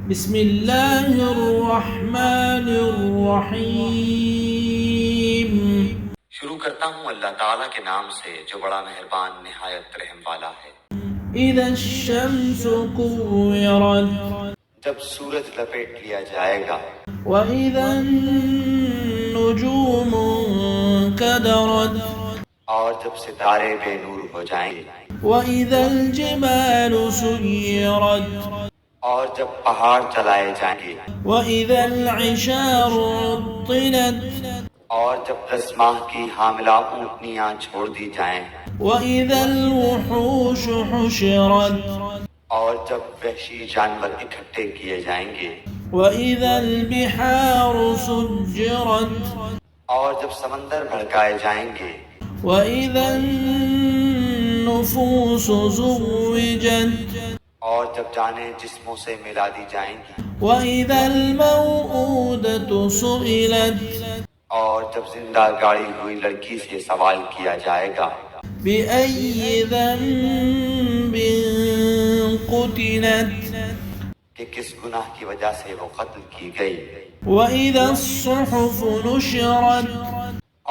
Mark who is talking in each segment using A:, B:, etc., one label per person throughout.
A: بسم اللہ الرحمن الرحیم۔
B: شروع کرتا ہوں اللہ تعالیٰ کے نام سے جو بڑا مہربان نہایت رحم والا ہے۔
A: اذا الشمس كورت،
B: جب سورج لپیٹ لیا جائے گا،
A: وإذا النجوم انكدرت،
B: اور جب ستارے بے نور ہو جائیں گے،
A: وإذا الجبال سيرت،
B: اور جب پہاڑ چلائے جائیں گے،
A: وإذا العشار عطلت،
B: اور جب 10 ماہ کی حاملہ اونٹنیاں چھوڑ دی جائیں،
A: وإذا الوحوش حشرت،
B: اور جب وحشی جانور اکٹھے کیے جائیں گے،
A: وإذا البحار سجرت،
B: اور جب سمندر بھڑکائے جائیں گے،
A: وإذا النفوس زوجت،
B: اور جب جانیں جسموں سے ملا دی جائیں گی،
A: وإذا الموءودة سئلت،
B: اور جب زندہ گاڑی ہوئی لڑکی سے سوال کیا جائے گا،
A: بأي ذنب قتلت،
B: کہ کس گناہ کی وجہ سے وہ قتل کی گئی،
A: وإذا الصحف نشرت،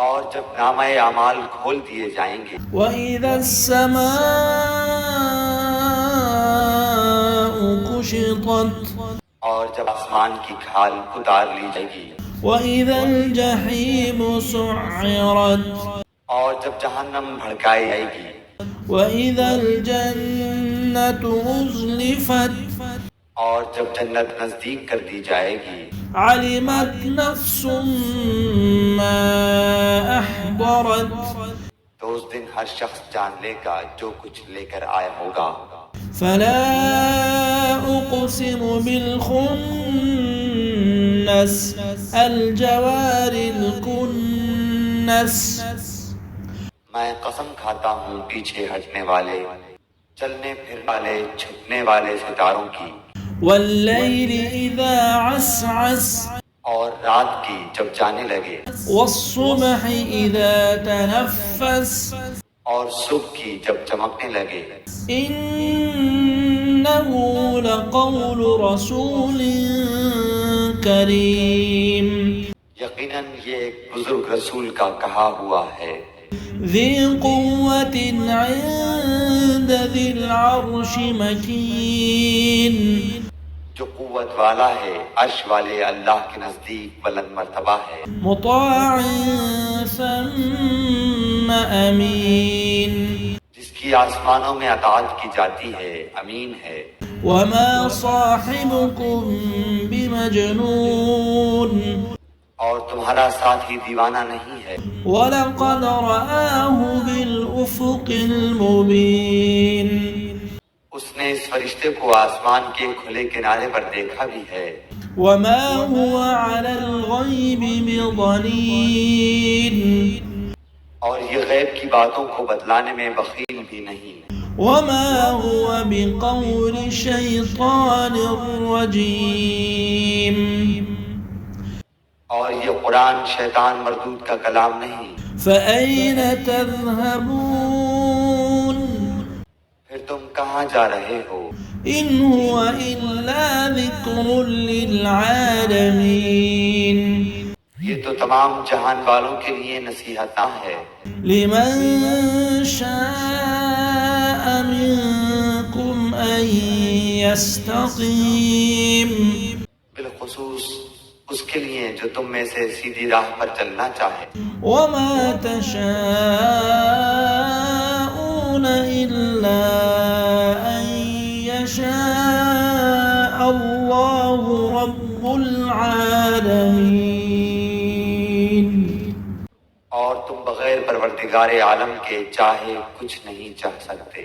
B: اور جب نامہ اعمال کھول دیے جائیں گے،
A: وإذا السماء كشطت،
B: اور جب آسمان کی کھال اتار لی جائے گی،
A: وإذا الجحيم سعرت،
B: اور جب جہنم بھڑکائی جائے گی،
A: وإذا الجنة أزلفت،
B: اور جب جنت نزدیک کر دی جائے گی،
A: علمت نفس ما أحضرت،
B: تو اس دن ہر شخص جان لے گا جو کچھ لے کر آیا ہوگا۔
A: فلا أقسم بالخنس الجوار الكنس،
B: میں قسم کھاتا ہوں پیچھے ہٹنے والے، چلنے پھرنے والے، چھپنے والے ستاروں کی،
A: والليل إذا عسعس،
B: اور رات کی جب جانے لگے،
A: والصبح إذا تنفس،
B: اور صبح کی جب چمکنے لگے،
A: إنه لقول رسول کریم،
B: یقیناً یہ ایک بزرگ رسول کا کہا ہوا ہے،
A: ذی قوت عند ذی العرش مکین،
B: جو قوت والا ہے، عرش والے اللہ کے نزدیک بلند مرتبہ ہے،
A: مطاع ثم امین،
B: جس کی آسمانوں میں اطاعت کی جاتی ہے، امین ہے،
A: وما صاحبكم بمجنون،
B: اور تمہارا ساتھی دیوانہ نہیں ہے،
A: وَلَقَدْ رَآهُ بِالْأُفُقِ الْمُبِينِ،
B: اس نے اس فرشتے کو آسمان کے کھلے کنارے پر دیکھا بھی ہے،
A: وَمَا هُوَ عَلَى الْغَيْبِ بِضَنِينٍ،
B: اور یہ غیب کی باتوں کو بتلانے میں بخیل بھی نہیں،
A: وَمَا هُوَ بِقَوْلِ شَيْطَانٍ رَجِيمٍ،
B: اور یہ قرآن شیطان مردود کا کلام نہیں،
A: فَأَيْنَ تَذْهَبُونَ،
B: پھر تم کہاں جا رہے ہو؟
A: إِنْ هُوَ إِلَّا ذِكْرٌ لِلْعَالَمِينَ،
B: یہ تو تمام جہان والوں کے لیے نصیحت ہے،
A: لمن شاء منكم أن يستقيم،
B: بالخصوص اس کے لیے جو تم میں سے سیدھی راہ پر چلنا چاہے،
A: وما تشاءون إلا أن يشاء الله رب العالمين،
B: اور تم بغیر پروردگار عالم کے چاہے کچھ نہیں چاہ سکتے۔